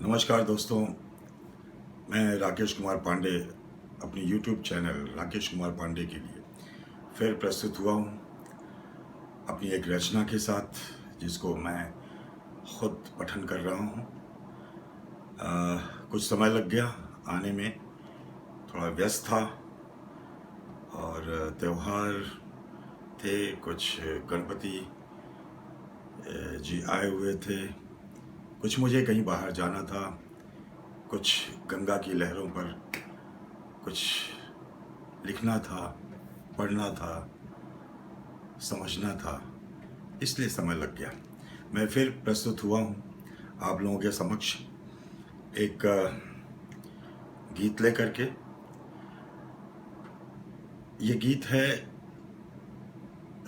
नमस्कार दोस्तों, मैं राकेश कुमार पांडे अपनी YouTube चैनल राकेश कुमार पांडे के लिए फिर प्रस्तुत हुआ हूँ अपनी एक रचना के साथ, जिसको मैं खुद पठन कर रहा हूँ। कुछ समय लग गया आने में, थोड़ा व्यस्त था और त्यौहार थे, कुछ गणपति जी आए हुए थे, कुछ मुझे कहीं बाहर जाना था, कुछ गंगा की लहरों पर कुछ लिखना था, पढ़ना था, समझना था, इसलिए समय लग गया। मैं फिर प्रस्तुत हुआ हूँ आप लोगों के समक्ष एक गीत लेकर के। ये गीत है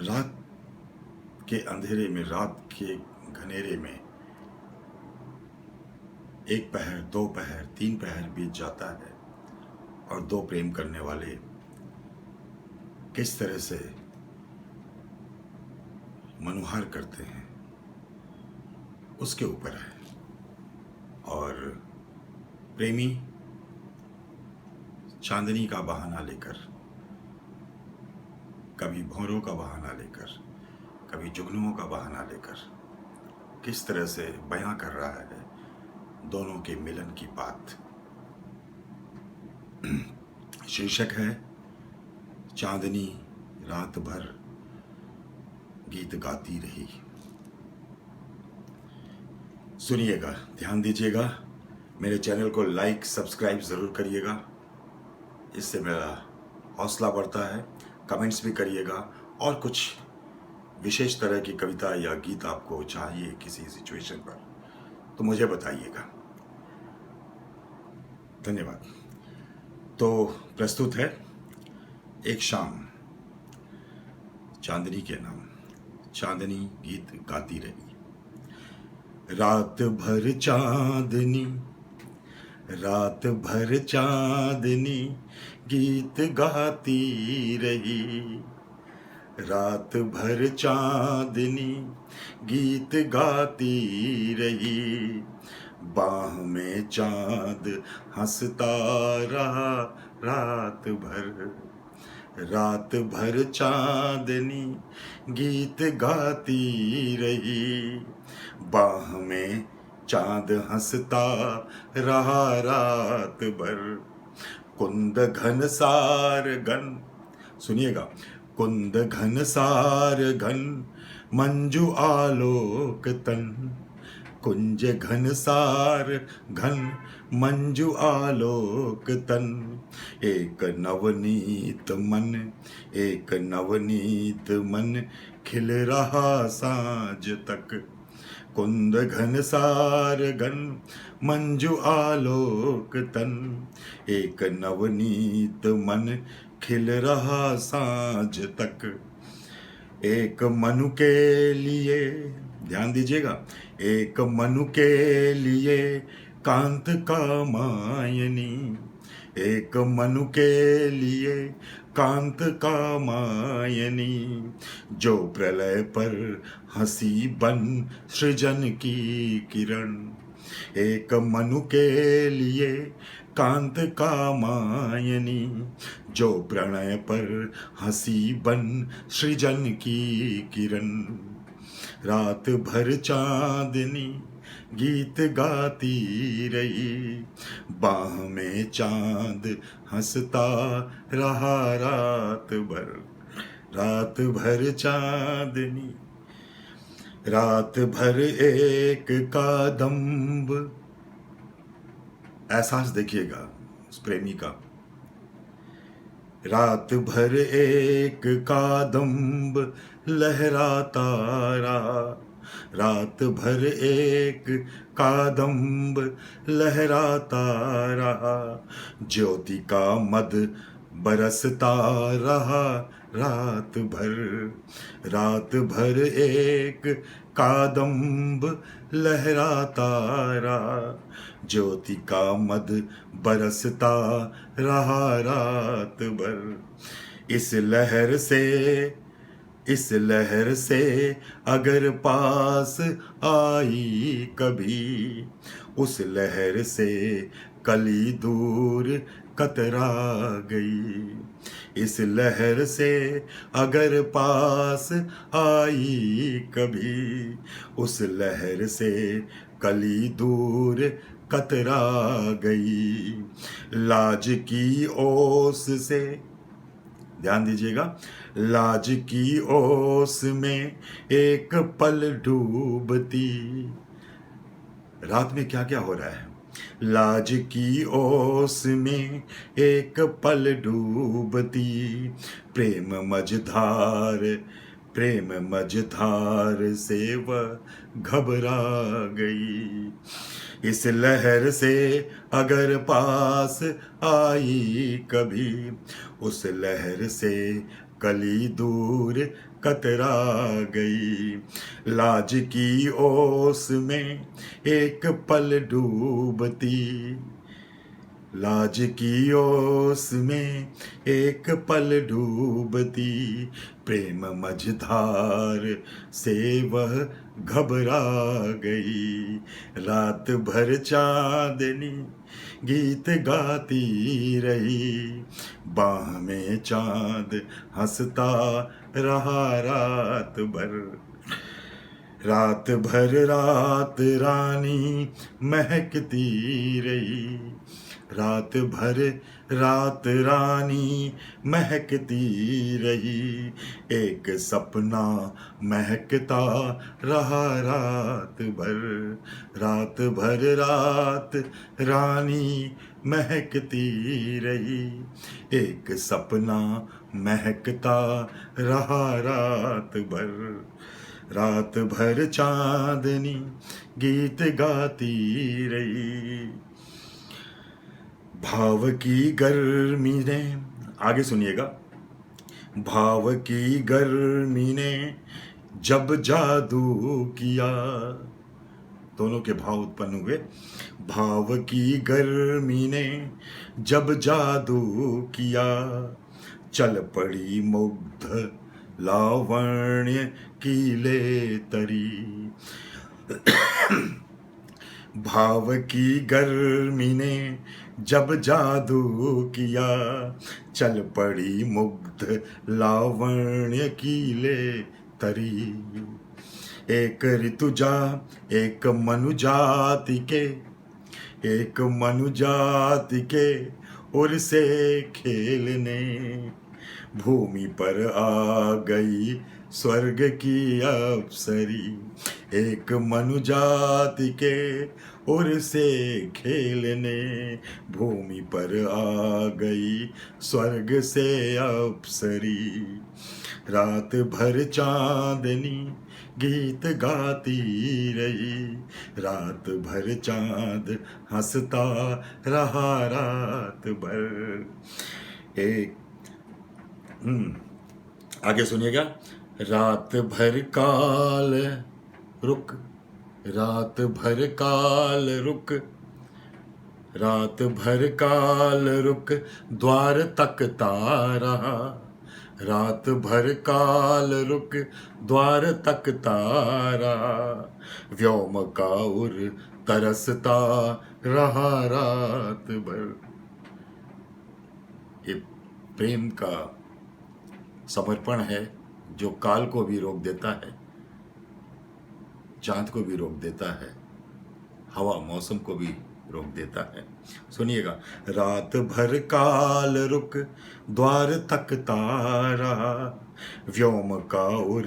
रात के अंधेरे में, रात के घनेरे में, एक पहर, दो पहर, तीन पहर बीत जाता है और दो प्रेम करने वाले किस तरह से मनोहार करते हैं, उसके ऊपर है। और प्रेमी चांदनी का बहाना लेकर, कभी भौरों का बहाना लेकर, कभी जुगनुओं का बहाना लेकर किस तरह से बयां कर रहा है दोनों के मिलन की बात। शीर्षक है चांदनी रात भर गीत गाती रही। सुनिएगा, ध्यान दीजिएगा, मेरे चैनल को लाइक सब्सक्राइब ज़रूर करिएगा, इससे मेरा हौसला बढ़ता है। कमेंट्स भी करिएगा, और कुछ विशेष तरह की कविता या गीत आपको चाहिए किसी सिचुएशन पर तो मुझे बताइएगा। धन्यवाद। तो प्रस्तुत है एक शाम, चांदनी के नाम। चांदनी गीत गाती रही। रात भर चांदनी, रात भर चांदनी गीत गाती रही। रात भर चांदनी गीत गाती रही। बाह में चांद हंसता रहा रात भर। रात भर चांदनी गीत गाती रही। बाह में चांद हंसता रहा रात भर। कुंद घन सार घन, सुनिएगा, कुंद घन सार घन मंजू आलोक तन। कुंज घन सार घन मंजू आलोक तन। एक नवनीत मन, एक नवनीत मन खिल रहा सांझ तक। कुंद घन सार घन मंजू आलोक तन। एक नवनीत मन खिल रहा सांझ तक। एक मनु के लिए, ध्यान दीजिएगा, एक मनु के लिए कांत का मायनी। एक मनु के लिए कांत का मायनी। जो प्रलय पर हंसी बन सृजन की किरण। एक मनु के लिए कांत का मायनी। जो प्रणय पर हंसी बन सृजन की किरण। रात भर चांदनी गीत गाती रही। बाह में चांद हंसता रहा रात भर। रात भर चांदनी, रात भर एक कादम्ब। एहसास देखिएगा उस प्रेमी का। रात भर एक कादम्ब लहराता रहा। रात भर एक कादम्ब लहराता रहा। ज्योति का मद बरसता रहा रात भर। रात भर एक कादम्ब लहराता रहा। ज्योति का मद बरसता रहा रात भर। इस लहर से, इस लहर से अगर पास आई कभी, उस लहर से कली दूर कतरा गई। इस लहर से अगर पास आई कभी, उस लहर से कली दूर कतरा गई। लाज की ओस से, ध्यान दीजिएगा, लाज की ओस में एक पल डूबती। रात में क्या क्या हो रहा है? लाज की ओस में एक पल डूबती, प्रेम मझधार, प्रेम मझधार से वह घबरा गई। इस लहर से अगर पास आई कभी, उस लहर से कली दूर कतरा गई। लाज की ओस में एक पल डूबती, लाज की ओस में एक पल डूबती, प्रेम मझधार से वह घबरा गई। रात भर चांदनी गीत गाती रही, बाह में चांद हंसता रहा रात भर। रात भर रात रानी महकती रही, रात भर रात रानी महकती रही। एक सपना महकता रहा रात भर, रात भर रात रानी महकती रही। एक सपना महकता रहा रात भर, रात भर चांदनी गीत गाती रही। भाव की गर्मी ने, आगे सुनिएगा, भाव की गर्मी ने जब जादू किया, दोनों के भाव उत्पन्न हुए। भाव की गर्मी ने जब जादू किया, चल पड़ी मुग्ध लावण्य की ले तरी। भाव की गर्मी ने जब जादू किया, चल पड़ी मुग्ध लावण्य की ले तरी। एक ऋतुजा एक मनुजाति के, एक मनुजाति के उर से खेलने, भूमि पर आ गई स्वर्ग की अप्सरी। एक मनुजाति के उर से खेलने, भूमि पर आ गई स्वर्ग से अप्सरी। रात भर चांदनी गीत गाती रही, रात भर चांद हंसता रहा रात भर। एक आगे सुनिएगा। रात भर काल रुक, रात भर काल रुक, रात भर काल रुक द्वार तकता रहा, रात भर काल रुक द्वार तकता रहा। व्योम का उर तरसता रहा रात भर। ये प्रेम का समर्पण है जो काल को भी रोक देता है, चांद को भी रोक देता है, हवा मौसम को भी रोक देता है। सुनिएगा। रात भर काल रुक द्वार तकता रहा, व्योम का उर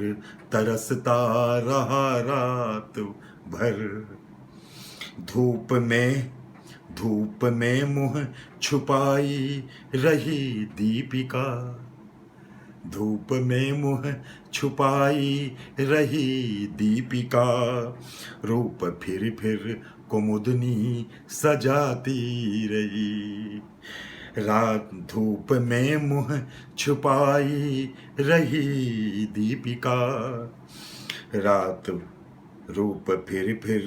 तरसता रहा रात भर। धूप में मुंह छुपाई रही दीपिका, धूप में मुंह छुपाई रही दीपिका। रूप फिर कुमुदनी सजाती रही, रात धूप में मुंह छुपाई रही दीपिका। रात रूप फिर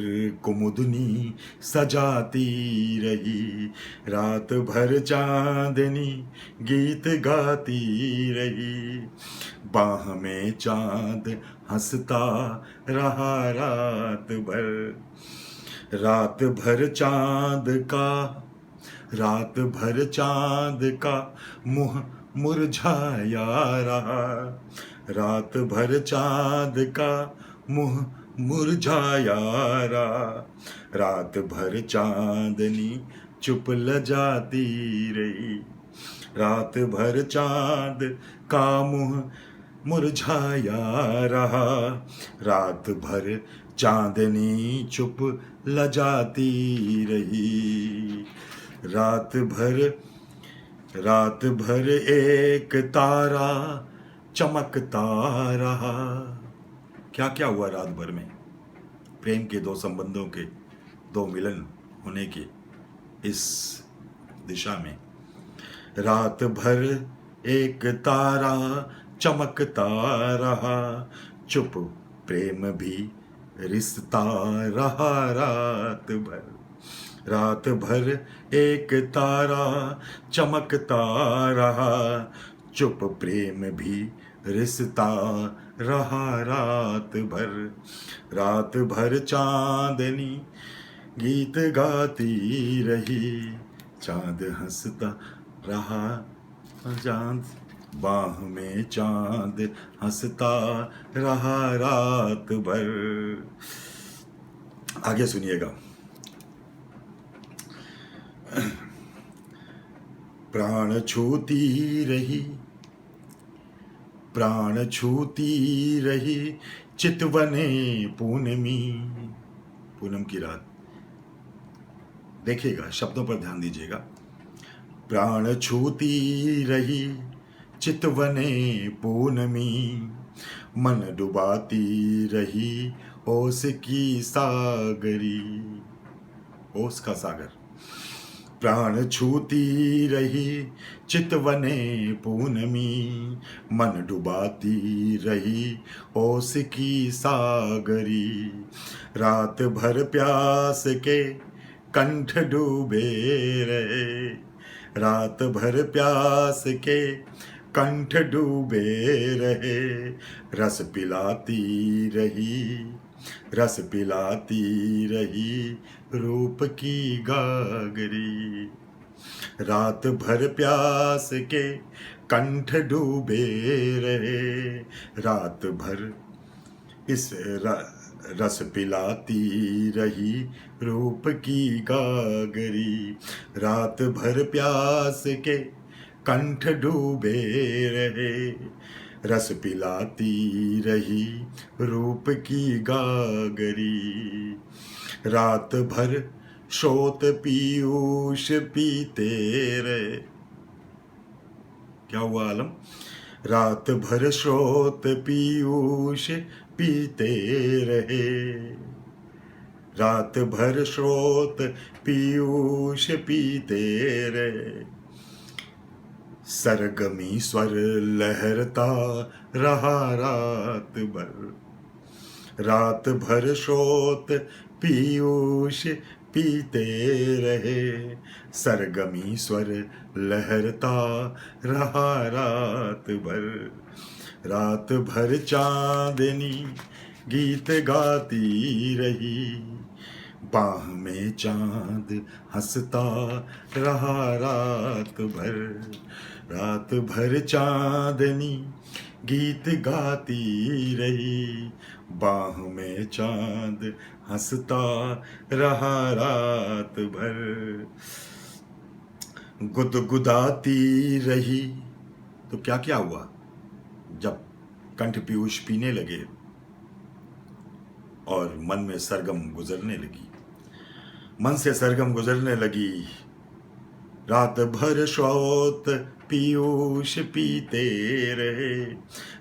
कुमुदनी सजाती रही, रात भर चांदनी गीत गाती रही। बाह में चांद हंसता रहा रात भर। रात भर चांद का, रात भर चांद का मुंह मुरझाया रहा, रात भर चांद का मुंह मुरझाया रहा, रात भर चांदनी चुप लजाती रही, रात भर चांद का मुंह मुरझाया रहा, रात भर चांदनी चुप लजाती रही, रात भर एक तारा चमकता रहा। क्या क्या हुआ रात भर में? प्रेम के दो संबंधों के दो मिलन होने की इस दिशा में रात भर एक तारा चमकता रहा, चुप प्रेम भी रिश्ता रहा, रात भर एक तारा चमकता रहा, चुप प्रेम भी रिश्ता रहा, रात भर चांदनी गीत गाती रही, चांद हंसता रहा, चांद बाह में चांद हंसता रहा रात भर। आगे सुनिएगा। प्राण छूती रही, प्राण छूती रही चितवने पूनमी, पूनम की रात। देखिएगा, शब्दों पर ध्यान दीजिएगा। प्राण छूती रही चितवने पूनमी, मन डुबाती रही ओस की सागरी, ओस का सागर। प्राण छूती रही चितवने पूनमी, मन डुबाती रही ओस की सागरी, रात भर प्यास के कंठ डूबे रहे, रात भर प्यास के कंठ डूबे रहे, रस पिलाती रही, रस पिलाती रही रूप की गागरी, रात भर प्यास के कंठ डूबे रहे, रात भर इस रस पिलाती रही रूप की गागरी, रात भर प्यास के कंठ डूबे रहे, रस पिलाती रही रूप की गागरी, रात भर श्रोत पीयूष पीते रहे। क्या हुआ आलम? रात भर श्रोत पीयूष पीते रहे, रात भर श्रोत पीयूष पीते रहे, सरगमी स्वर लहरता रहा रात भर, रात भर श्रोत पीयूष पीते रहे, सरगमी स्वर लहरता रहा रात भर, रात भर चांदनी गीत गाती रही, बाह में चांद हंसता रहा रात भर, रात भर चांदनी गीत गाती रही, बाह में चांद हंसता रहा रात भर, गुदगुदाती रही। तो क्या क्या हुआ? जब कंठ पीयूष पीने लगे और मन में सरगम गुजरने लगी, मन से सरगम गुजरने लगी, रात भर श्रोत पीयूष पीते रहे,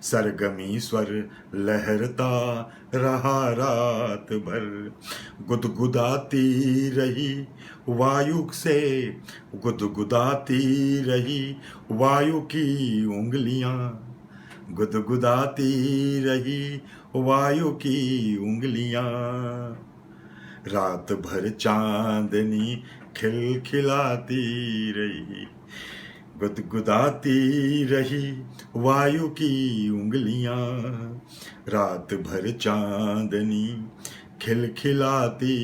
सरगमी स्वर लहरता रहा रात भर, गुदगुदाती रही वायु से, गुदगुदाती रही वायु की उंगलियां, गुदगुदाती रही वायु की उंगलियां, रात भर चांदनी खिलखिलाती रही, गुदगुदाती रही वायु की उंगलियां, रात भर चांदनी खिलखिलाती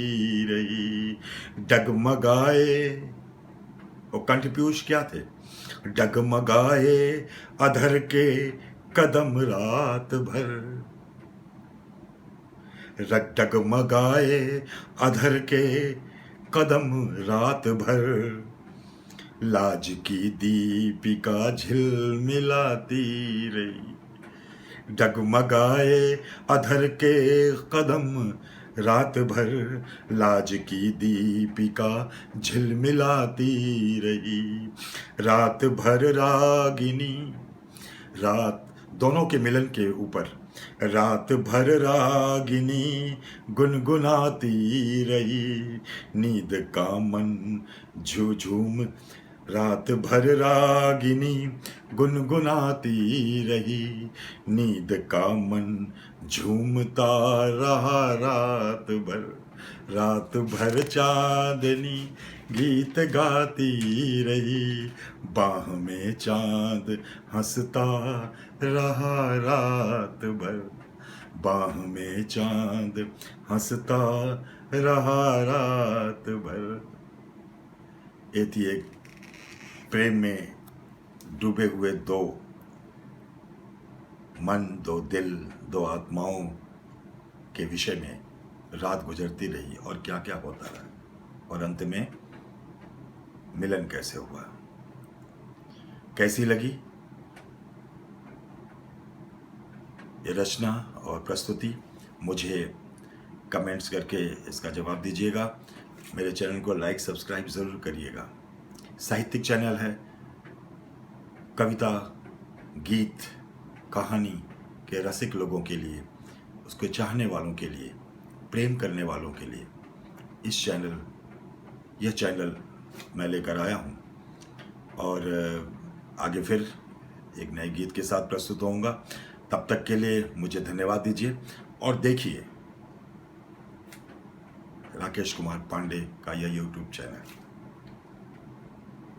रही। डगमगाए, और कंठपीयूष क्या थे? डगमगाए अधर के कदम रात भर, डगमगाए अधर के कदम रात भर, लाज की दीपिका झिलमिलाती रही। डगमगाए अधर के कदम रात भर, लाज की दीपिका झिलमिलाती रही। रात भर रागिनी, रात दोनों के मिलन के ऊपर, रात भर रागिनी गुनगुनाती रही। नींद का मन झूम, रात भर रागिनी गुनगुनाती रही। नींद का मन झूमता रहा रात भर, रात भर चांदनी गीत गाती रही। बाह में चांद हंसता रहा रात भर, बाह में चांद हंसता रहा रात भर। ये थी एक प्रेम में डूबे हुए दो मन, दो दिल, दो आत्माओं के विषय में रात गुजरती रही और क्या क्या होता रहा, और अंत में मिलन कैसे हुआ। कैसी लगी ये रचना और प्रस्तुति? मुझे कमेंट्स करके इसका जवाब दीजिएगा। मेरे चैनल को लाइक सब्सक्राइब ज़रूर करिएगा। साहित्यिक चैनल है, कविता, गीत, कहानी के रसिक लोगों के लिए, उसको चाहने वालों के लिए, प्रेम करने वालों के लिए यह चैनल मैं लेकर आया हूँ। और आगे फिर एक नए गीत के साथ प्रस्तुत होऊंगा। तब तक के लिए मुझे धन्यवाद दीजिए और देखिए राकेश कुमार पांडे का यह YouTube चैनल।